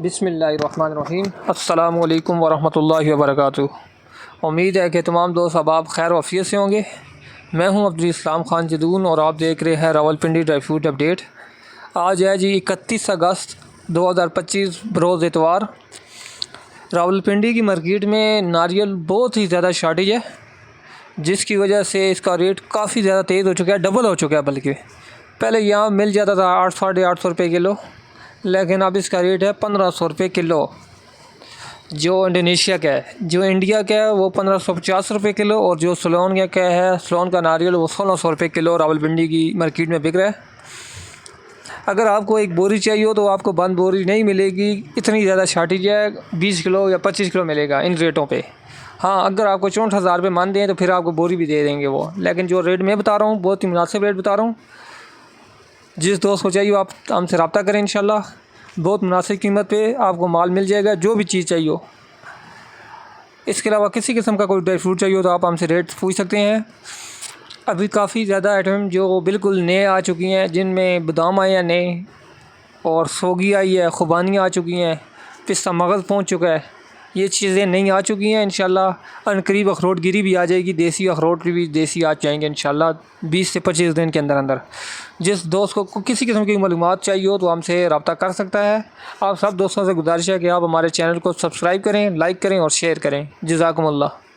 बिस्मिल्लाहिर्रहमानिर्रहीम। अस्सलामुअलैकुम वरहमतुल्लाहि वबरकातुहू। उम्मीद है कि तमाम दोस्त अब खैर वफ़ियत से होंगे। मैं हूं अब्दुल इस्लाम ख़ान जदून और आप देख रहे हैं रावलपिंडी ड्राई फ्रूट अपडेट। आज है जी 31 अगस्त 2025 रोज़ इतवार। रावलपिंडी की मार्केट में नारियल बहुत ही ज़्यादा शॉर्टेज है, जिसकी वजह से इसका रेट काफ़ी ज़्यादा तेज़ हो चुका है, डबल हो चुका है। बल्कि पहले यहाँ मिल जाता था 800 साढ़े 800 रुपये किलो, लेकिन अब इसका रेट है 1500 रुपये किलो। जो इंडोनेशिया का है, जो इंडिया का है वो 1550 रुपये किलो, और जो सलोन का है, सलोन का नारियल वो 1600 रुपये किलो रावलपिंडी की मार्केट में बिक रहा है। अगर आपको एक बोरी चाहिए हो तो आपको बंद बोरी नहीं मिलेगी, इतनी ज़्यादा शार्टेज है। 20 किलो या 25 किलो मिलेगा इन रेटों पे। हाँ, अगर आपको 64,000 रुपये मन दें तो फिर आपको बोरी भी दे देंगे वो, लेकिन जो रेट मैं बता रहा हूँ बहुत ही मुनासिब रेट बता रहा हूँ। जिस दोस्त को चाहिए आप हमसे रब्ता करें, इंशाल्लाह बहुत मुनासिब कीमत पे आपको माल मिल जाएगा, जो भी चीज़ चाहिए हो। इसके अलावा किसी किस्म का कोई ड्राई फ्रूट चाहिए हो तो आप हमसे रेट पूछ सकते हैं। अभी काफ़ी ज़्यादा आइटम जो बिल्कुल नए आ चुकी हैं, जिनमें बादाम आए हैं नए, और सोगी आई है, खुबानियाँ आ चुकी हैं, पिस्ता मगज़ पहुँच चुका है। ये चीज़ें नई आ चुकी हैं। इंशाल्लाह अनकरीब अखरोट गिरी भी आ जाएगी, देसी अखरोट भी देसी आ जाएंगे इंशाल्लाह 20 से 25 दिन के अंदर अंदर। जिस दोस्त को किसी किस्म की मालूमात चाहिए हो तो हमसे रब्ता कर सकता है। आप सब दोस्तों से गुजारिश है कि आप हमारे चैनल को सब्सक्राइब करें, लाइक करें और शेयर करें। जज़ाकुमुल्लाह।